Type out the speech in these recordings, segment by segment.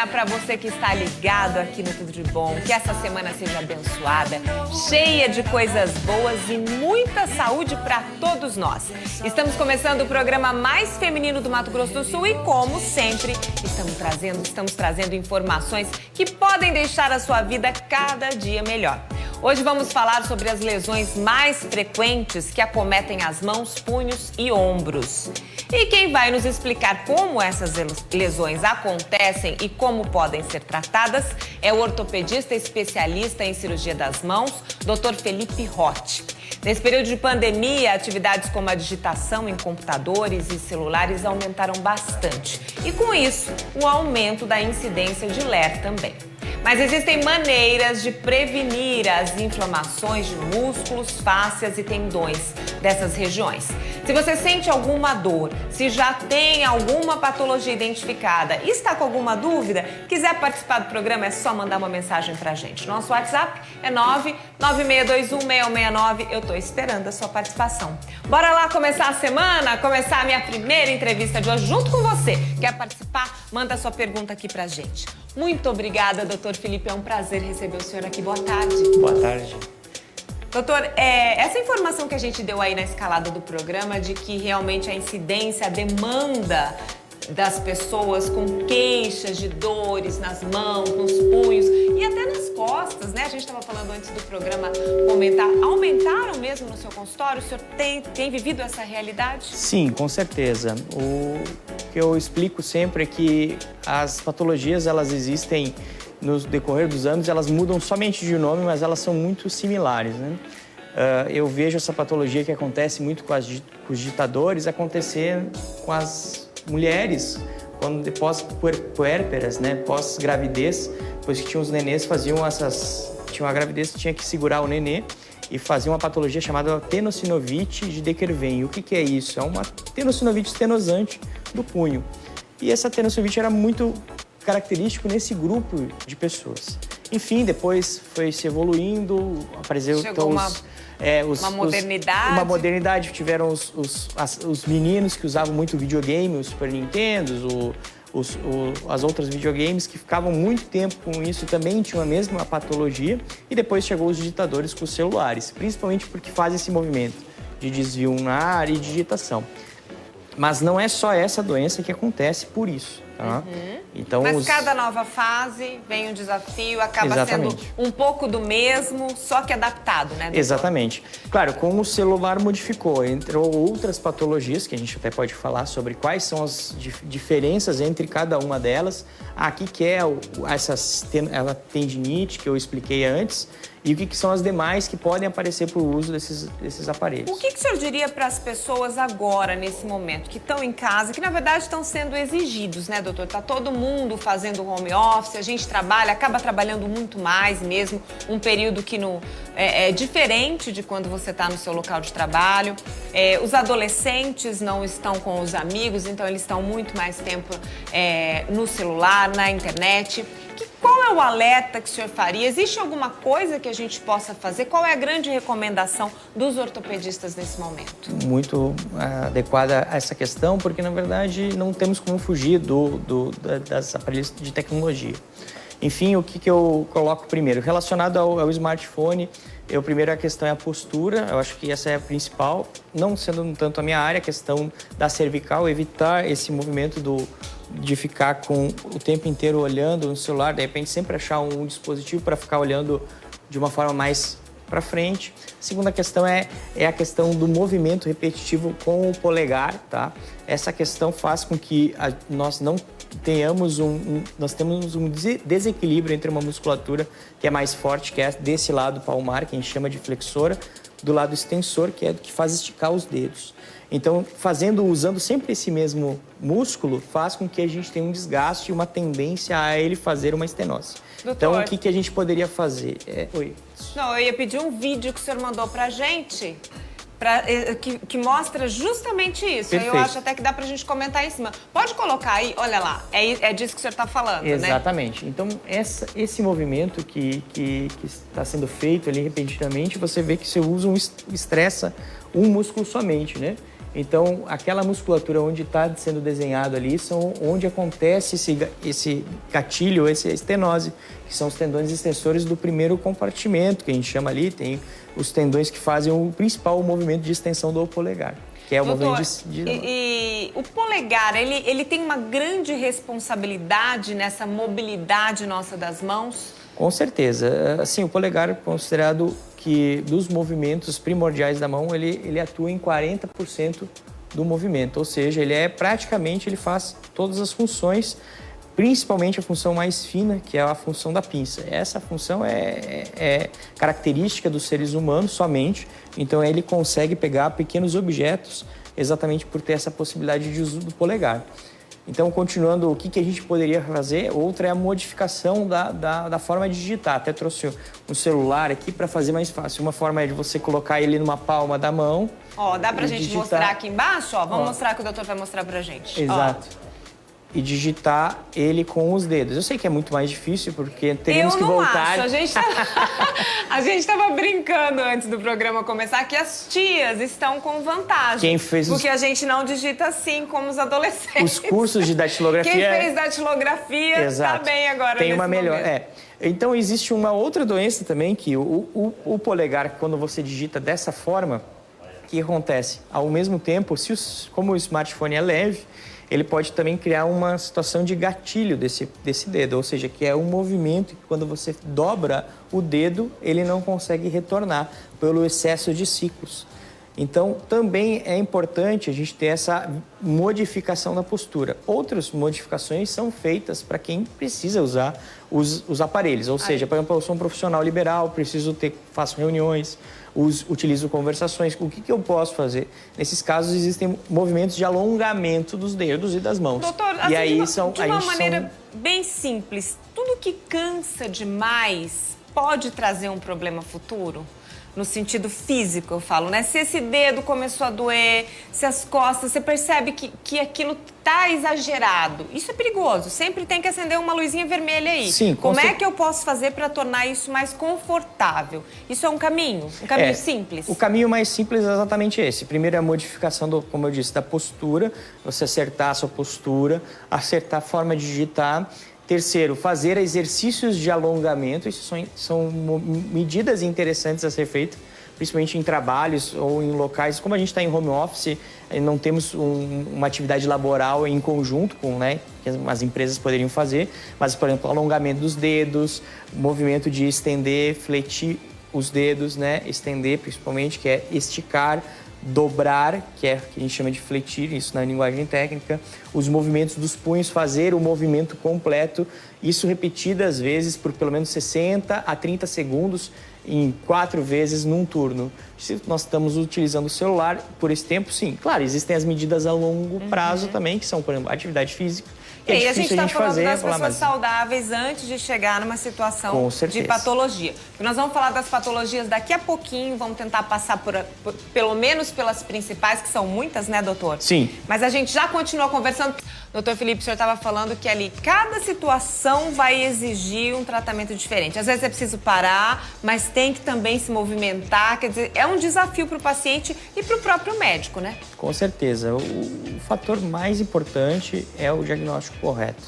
semana para você que está ligado aqui no Tudo de Bom. Que essa semana seja abençoada, cheia de coisas boas e muita saúde para todos nós. Estamos começando o programa mais feminino do Mato Grosso do Sul e, como sempre, estamos trazendo informações que podem deixar a sua vida cada dia melhor. Hoje vamos falar sobre as lesões mais frequentes que acometem as mãos, punhos e ombros. E quem vai nos explicar como essas lesões acontecem e como podem ser tratadas é o ortopedista especialista em cirurgia das mãos, Dr. Felipe Rotti. Nesse período de pandemia, atividades como a digitação em computadores e celulares aumentaram bastante. E com isso, o aumento da incidência de LER também. Mas existem maneiras de prevenir as inflamações de músculos, fáscias e tendões dessas regiões. Se você sente alguma dor, se já tem alguma patologia identificada e está com alguma dúvida, quiser participar do programa, é só mandar uma mensagem pra gente. Nosso WhatsApp é 996216669. Eu tô esperando a sua participação. Bora lá começar a semana, começar a minha primeira entrevista de hoje junto com você. Quer participar? Manda sua pergunta aqui pra gente. Muito obrigada, doutor Felipe. É um prazer receber o senhor aqui. Boa tarde. Boa tarde. Doutor, essa informação que a gente deu aí na escalada do programa de que realmente a incidência, a demanda das pessoas com queixas de dores nas mãos, nos punhos e até nas costas, né? A gente estava falando antes do programa comentar, aumentaram mesmo no seu consultório? O senhor tem vivido essa realidade? Sim, com certeza. O que eu explico sempre é que as patologias, elas existem no decorrer dos anos, elas mudam somente de nome, mas elas são muito similares, né? Eu vejo essa patologia que acontece muito com os digitadores acontecer com as mulheres, quando pós-puérperas, né, pós-gravidez, depois que tinham os nenês, tinha uma gravidez que tinha que segurar o nenê e fazia uma patologia chamada tenossinovite de Dequervain. E o que é isso? É uma tenossinovite estenosante do punho. E essa tenossinovite era muito característico nesse grupo de pessoas. Enfim, depois foi se evoluindo, apareceu uma modernidade. Uma modernidade. Tiveram os meninos que usavam muito videogame, os Super Nintendos, as outras videogames que ficavam muito tempo com isso e também tinham a mesma patologia. E depois chegou os digitadores com os celulares, principalmente porque fazem esse movimento de desvio na área e digitação. Mas não é só essa doença que acontece por isso, tá? Então, mas cada nova fase vem um desafio, acaba Exatamente. sendo um pouco do mesmo, só que adaptado, né, doutor? Exatamente. Claro, como o celular modificou, entrou outras patologias, que a gente até pode falar sobre quais são as diferenças entre cada uma delas. Aqui que é a tendinite, que eu expliquei antes, e o que são as demais que podem aparecer por uso desses aparelhos. O que o senhor diria para as pessoas agora, nesse momento, que estão em casa, que na verdade estão sendo exigidos, né, doutor? Está todo mundo fazendo home office, a gente acaba trabalhando muito mais mesmo, um período que é diferente de quando você está no seu local de trabalho. Os adolescentes não estão com os amigos, então eles estão muito mais tempo no celular, na internet. Qual é o alerta que o senhor faria? Existe alguma coisa que a gente possa fazer? Qual é a grande recomendação dos ortopedistas nesse momento? Muito adequada a essa questão, porque, na verdade, não temos como fugir das aparelhos de tecnologia. Enfim, o que eu coloco primeiro? Relacionado ao smartphone, primeiro a questão é a postura, eu acho que essa é a principal, não sendo tanto a minha área, a questão da cervical, evitar esse movimento de ficar o tempo inteiro olhando no celular, de repente sempre achar um dispositivo para ficar olhando de uma forma mais para frente. A segunda questão é a questão do movimento repetitivo com o polegar, tá? Essa questão faz com que nós não tenhamos nós temos um desequilíbrio entre uma musculatura que é mais forte, que é desse lado palmar, que a gente chama de flexora, do lado extensor, que é do que faz esticar os dedos. Então, usando sempre esse mesmo músculo, faz com que a gente tenha um desgaste e uma tendência a ele fazer uma estenose. Doutor, então, o que a gente poderia fazer? Oi. Não, eu ia pedir um vídeo que o senhor mandou pra gente, que mostra justamente isso. Perfeito. Eu acho até que dá pra gente comentar em cima. Pode colocar aí, olha lá, é disso que o senhor tá falando, Exatamente. Né? Então, esse movimento que está sendo feito ali repentinamente, você vê que você estressa um músculo somente, né? Então, aquela musculatura onde está sendo desenhado ali são onde acontece esse gatilho, essa estenose, que são os tendões extensores do primeiro compartimento, que a gente chama ali, tem os tendões que fazem o principal movimento de extensão do polegar, que é o Doutor, movimento e o polegar, ele tem uma grande responsabilidade nessa mobilidade nossa das mãos? Com certeza. Assim, o polegar é considerado que dos movimentos primordiais da mão, ele atua em 40% do movimento, ou seja, ele faz todas as funções, principalmente a função mais fina, que é a função da pinça. Essa função é característica dos seres humanos somente, então ele consegue pegar pequenos objetos exatamente por ter essa possibilidade de uso do polegar. Então, continuando, o que a gente poderia fazer? Outra é a modificação da forma de digitar. Até trouxe um celular aqui para fazer mais fácil. Uma forma é de você colocar ele numa palma da mão. Ó, dá pra gente digitar. mostrar aqui embaixo? Ó, vamos mostrar que o doutor vai mostrar pra gente. Exato. Ó. E digitar ele com os dedos. Eu sei que é muito mais difícil, porque teríamos que voltar... Eu não acho. A gente estava brincando antes do programa começar que as tias estão com vantagem. Porque a gente não digita assim como os adolescentes. Os cursos de datilografia... Quem fez datilografia está bem agora tem uma melhor. momento. Então, existe uma outra doença também, que o polegar, quando você digita dessa forma, o que acontece? Ao mesmo tempo, como o smartphone é leve, ele pode também criar uma situação de gatilho desse dedo, ou seja, que é um movimento que quando você dobra o dedo, ele não consegue retornar pelo excesso de ciclos. Então, também é importante a gente ter essa modificação da postura. Outras modificações são feitas para quem precisa usar os aparelhos, ou seja, por exemplo, eu sou um profissional liberal, faço reuniões, utilizo conversações. O que eu posso fazer? Nesses casos, existem movimentos de alongamento dos dedos e das mãos. Doutor, e assim, de uma maneira bem simples, tudo que cansa demais pode trazer um problema futuro? No sentido físico, eu falo, né? Se esse dedo começou a doer, se as costas, você percebe que aquilo tá exagerado. Isso é perigoso. Sempre tem que acender uma luzinha vermelha aí. Sim, como é que eu posso fazer para tornar isso mais confortável? Isso é um caminho simples? O caminho mais simples é exatamente esse. Primeiro é a modificação, como eu disse, da postura. Você acertar a sua postura, acertar a forma de digitar. Terceiro, fazer exercícios de alongamento. Isso são medidas interessantes a ser feitas, principalmente em trabalhos ou em locais. Como a gente está em home office, não temos uma atividade laboral em conjunto que as empresas poderiam fazer. Mas, por exemplo, alongamento dos dedos, movimento de estender, fletir os dedos, estender principalmente, que é esticar, dobrar, que é o que a gente chama de fletir, isso na linguagem técnica, os movimentos dos punhos, fazer o movimento completo, isso repetidas vezes por pelo menos 60 a 30 segundos, em 4 vezes num turno. Se nós estamos utilizando o celular por esse tempo, sim. Claro, existem as medidas a longo prazo também, que são, por exemplo, atividade física. E a gente está falando das pessoas saudáveis antes de chegar numa situação de patologia. Nós vamos falar das patologias daqui a pouquinho, vamos tentar passar pelo menos pelas principais, que são muitas, né, doutor? Sim. Mas a gente já continua conversando. Doutor Felipe, o senhor estava falando que ali cada situação vai exigir um tratamento diferente. Às vezes é preciso parar, mas tem que também se movimentar. Quer dizer, é um desafio para o paciente e para o próprio médico, né? Com certeza. O fator mais importante é o diagnóstico correto.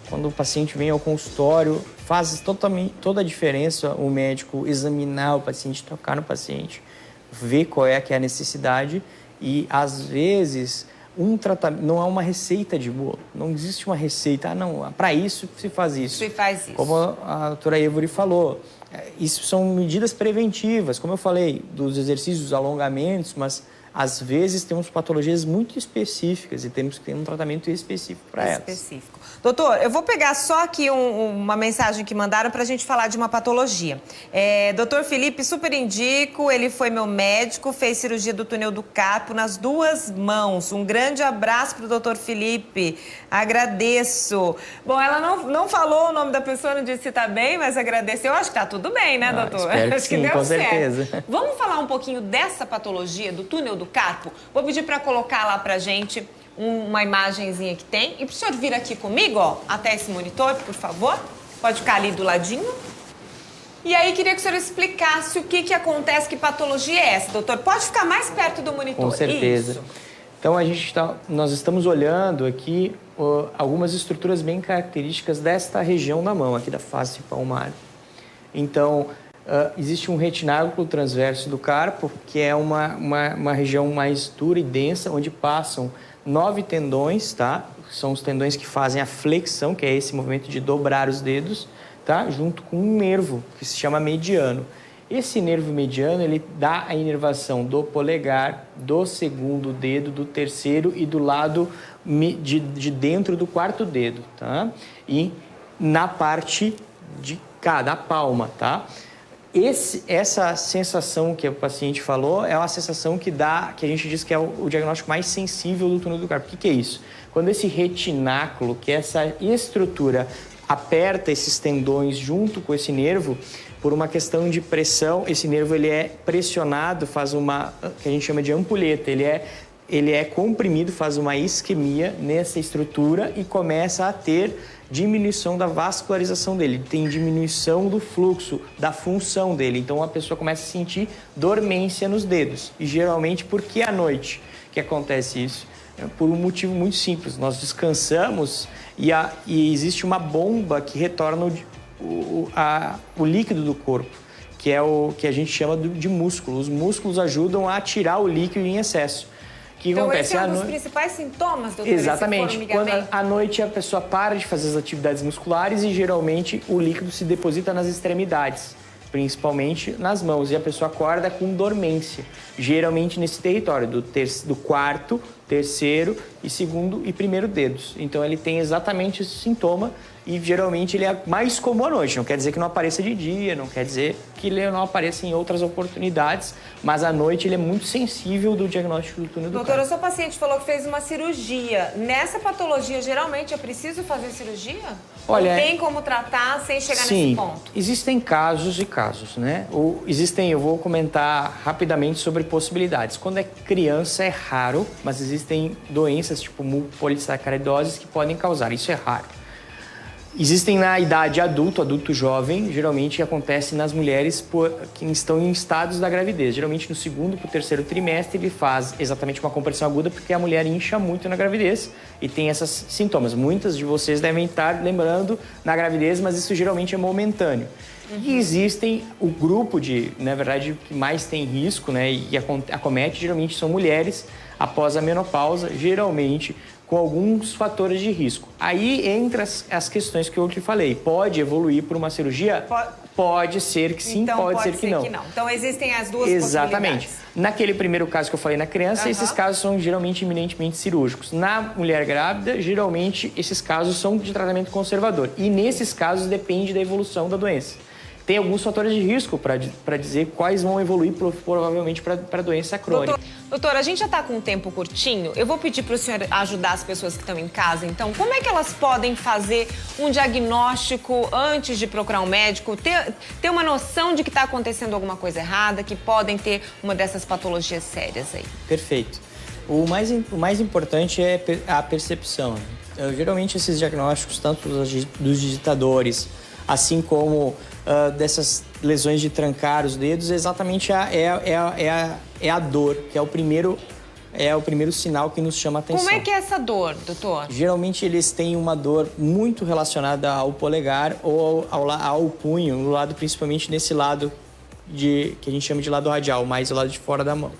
Quando o paciente vem ao consultório, faz toda a diferença o médico examinar o paciente, tocar no paciente, ver qual é que é a necessidade e, às vezes, um tratamento não há uma receita de bolo. Não existe uma receita. Para isso se faz isso. Se faz isso. Como a doutora Évori falou, isso são medidas preventivas, como eu falei, dos exercícios, dos alongamentos, mas às vezes temos patologias muito específicas e temos que ter um tratamento específico para elas. Específico. Doutor, eu vou pegar só aqui uma mensagem que mandaram para a gente falar de uma patologia. Doutor Felipe, super indico, ele foi meu médico, fez cirurgia do túnel do carpo nas 2 mãos. Um grande abraço para o doutor Felipe, agradeço. Bom, ela não falou o nome da pessoa, não disse se está bem, mas agradeceu. Acho que está tudo bem, né, doutor? Espero que Acho sim, que deu com certo. certeza. Vamos falar um pouquinho dessa patologia do túnel do carpo? Vou pedir para colocar lá pra gente uma imagenzinha que tem. E pro senhor vir aqui comigo, ó, até esse monitor, por favor. Pode ficar ali do ladinho. E aí, queria que o senhor explicasse o que acontece, que patologia é essa, doutor? Pode ficar mais perto do monitor. Com certeza. Isso. Então, nós estamos olhando aqui algumas estruturas bem características desta região da mão, aqui da face palmar. Então, existe um retináculo transverso do carpo, que é uma região mais dura e densa, onde passam 9 tendões, tá? São os tendões que fazem a flexão, que é esse movimento de dobrar os dedos, tá? Junto com um nervo, que se chama mediano. Esse nervo mediano, ele dá a inervação do polegar, do segundo dedo, do terceiro e do lado de dentro do quarto dedo, tá? E na parte de cá, da palma, tá? Essa sensação que o paciente falou é uma sensação que a gente diz que é o diagnóstico mais sensível do túnel do carpo. O que é isso? Quando esse retináculo, que é essa estrutura, aperta esses tendões junto com esse nervo, por uma questão de pressão, esse nervo ele é pressionado, faz uma que a gente chama de ampulheta, ele é comprimido, faz uma isquemia nessa estrutura e começa a ter diminuição da vascularização dele, tem diminuição do fluxo, da função dele. Então a pessoa começa a sentir dormência nos dedos. E geralmente, por que à noite que acontece isso? Por um motivo muito simples. Nós descansamos e existe uma bomba que retorna o líquido do corpo, que é o que a gente chama de músculo. Os músculos ajudam a tirar o líquido em excesso. Que então, acontece esse é um dos principais sintomas, doutor? Exatamente. Quando à noite a pessoa para de fazer as atividades musculares e geralmente o líquido se deposita nas extremidades, principalmente nas mãos, e a pessoa acorda com dormência, geralmente nesse território do quarto, terceiro e segundo e primeiro dedos. Então ele tem exatamente esse sintoma e geralmente ele é mais comum à noite. Não quer dizer que não apareça de dia, não quer dizer que ele não apareça em outras oportunidades, mas à noite ele é muito sensível do diagnóstico do túnel do carpo. Doutora, o seu paciente falou que fez uma cirurgia. Nessa patologia, geralmente é preciso fazer cirurgia? Olha, ou tem como tratar sem chegar nesse ponto? Existem casos e casos, né? Eu vou comentar rapidamente sobre possibilidades. Quando é criança é raro, mas existem doenças tipo mucopolissacaridoses que podem causar, isso é raro. Existem na idade adulto jovem, geralmente acontece nas mulheres que estão em estados da gravidez. Geralmente no segundo para o terceiro trimestre ele faz exatamente uma compressão aguda porque a mulher incha muito na gravidez e tem esses sintomas. Muitas de vocês devem estar lembrando na gravidez, mas isso geralmente é momentâneo. E existem o grupo na verdade, que mais tem risco, né, e acomete geralmente são mulheres após a menopausa, geralmente com alguns fatores de risco. Aí entra as questões que eu te falei. Pode evoluir por uma cirurgia? Pode ser que sim, então, pode ser que não. Então existem as duas Exatamente. possibilidades. Naquele primeiro caso que eu falei na criança, esses casos são geralmente eminentemente cirúrgicos. Na mulher grávida, geralmente esses casos são de tratamento conservador. E nesses casos depende da evolução da doença. Tem alguns fatores de risco para dizer quais vão evoluir provavelmente para a doença crônica. Doutor, a gente já está com um tempo curtinho. Eu vou pedir para o senhor ajudar as pessoas que estão em casa. Então, como é que elas podem fazer um diagnóstico antes de procurar um médico? Ter uma noção de que está acontecendo alguma coisa errada, que podem ter uma dessas patologias sérias aí. Perfeito. O mais importante é a percepção. Geralmente, esses diagnósticos, tanto dos digitadores, assim como dessas lesões de trancar os dedos, exatamente é a dor, que é o primeiro sinal que nos chama a atenção. Como é que é essa dor, doutor? Geralmente eles têm uma dor muito relacionada ao polegar ou ao punho, no lado, principalmente nesse lado que a gente chama de lado radial, mais o lado de fora da mão.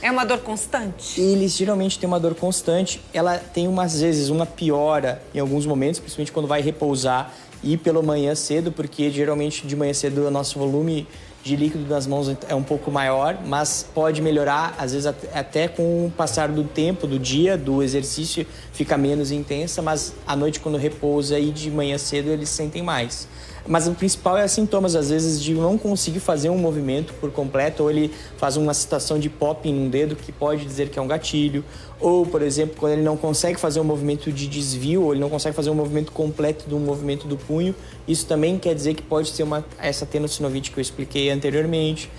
É uma dor constante? Eles geralmente têm uma dor constante, ela tem às vezes uma piora em alguns momentos, principalmente quando vai repousar e pela manhã cedo, porque geralmente de manhã cedo o nosso volume de líquido nas mãos é um pouco maior, mas pode melhorar, às vezes até com o passar do tempo, do dia, do exercício, fica menos intensa, mas à noite quando repousa e de manhã cedo eles sentem mais. Mas o principal é os sintomas, às vezes, de não conseguir fazer um movimento por completo, ou ele faz uma situação de popping num dedo, que pode dizer que é um gatilho, ou, por exemplo, quando ele não consegue fazer um movimento de desvio, ou ele não consegue fazer um movimento completo do movimento do punho, isso também quer dizer que pode ser essa tenossinovite que eu expliquei anteriormente.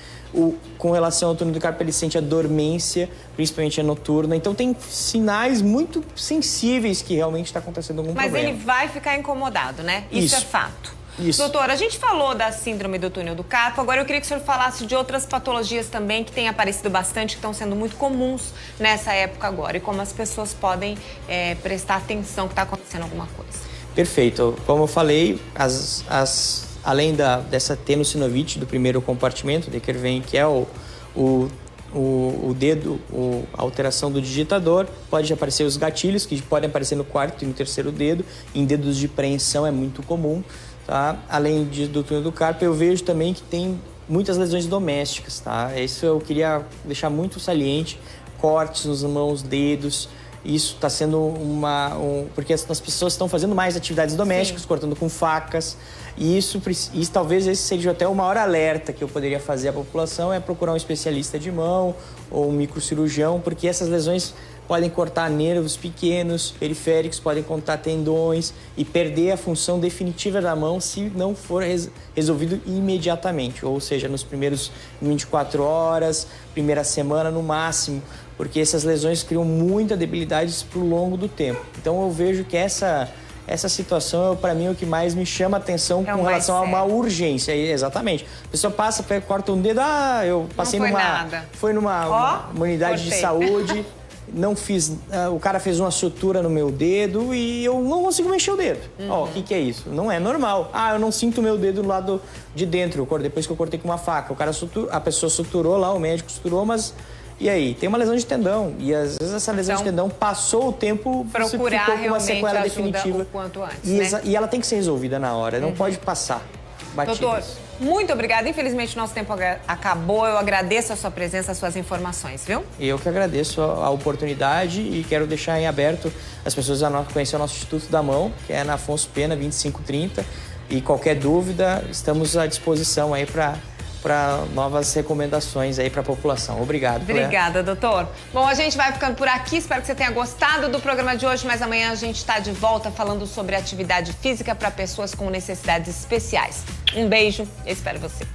Com relação ao túnel do carpo, ele sente a dormência, principalmente a noturna. Então, tem sinais muito sensíveis que realmente está acontecendo algum problema. Mas ele vai ficar incomodado, né? Isso é fato. Isso. Doutor, a gente falou da síndrome do túnel do carpo, agora eu queria que o senhor falasse de outras patologias também que têm aparecido bastante, que estão sendo muito comuns nessa época agora, e como as pessoas podem prestar atenção que está acontecendo alguma coisa. Perfeito. Como eu falei, além dessa tenossinovite do primeiro compartimento, de Kerven, que é o dedo, a alteração do digitador, pode aparecer os gatilhos, que podem aparecer no quarto e no terceiro dedo, em dedos de preensão é muito comum, tá? Além do túnel do carpo, eu vejo também que tem muitas lesões domésticas, tá? Isso eu queria deixar muito saliente, cortes nas mãos, dedos. Isso está sendo porque as pessoas estão fazendo mais atividades domésticas, sim, cortando com facas. E isso talvez esse seja até o maior alerta que eu poderia fazer à população, é procurar um especialista de mão ou um microcirurgião, porque essas lesões podem cortar nervos pequenos, periféricos, podem cortar tendões e perder a função definitiva da mão se não for resolvido imediatamente, ou seja, nos primeiros 24 horas, primeira semana no máximo, porque essas lesões criam muita debilidade pro longo do tempo. Então eu vejo que essa situação, para mim, é o que mais me chama a atenção com relação a uma urgência. Exatamente. A pessoa passa, corta um dedo, eu passei numa unidade de saúde, não fiz, o cara fez uma sutura no meu dedo e eu não consigo mexer o dedo. O que é isso? Não é normal. Eu não sinto o meu dedo do lado de dentro, depois que eu cortei com uma faca. A pessoa suturou lá, o médico suturou, mas... E aí? Tem uma lesão de tendão. E às vezes essa lesão de tendão passou o tempo, procurar ficou com uma sequela ajuda definitiva. O quanto antes, e ela tem que ser resolvida na hora, não pode passar batidas. Doutor, muito obrigada. Infelizmente, o nosso tempo acabou. Eu agradeço a sua presença, as suas informações, viu? Eu que agradeço a oportunidade e quero deixar em aberto as pessoas a conhecer o nosso Instituto da Mão, que é na Afonso Pena, 2530. E qualquer dúvida, estamos à disposição aí para novas recomendações aí para a população. Obrigado. Obrigada, doutor. Bom, a gente vai ficando por aqui. Espero que você tenha gostado do programa de hoje, mas amanhã a gente está de volta falando sobre atividade física para pessoas com necessidades especiais. Um beijo, eu espero você.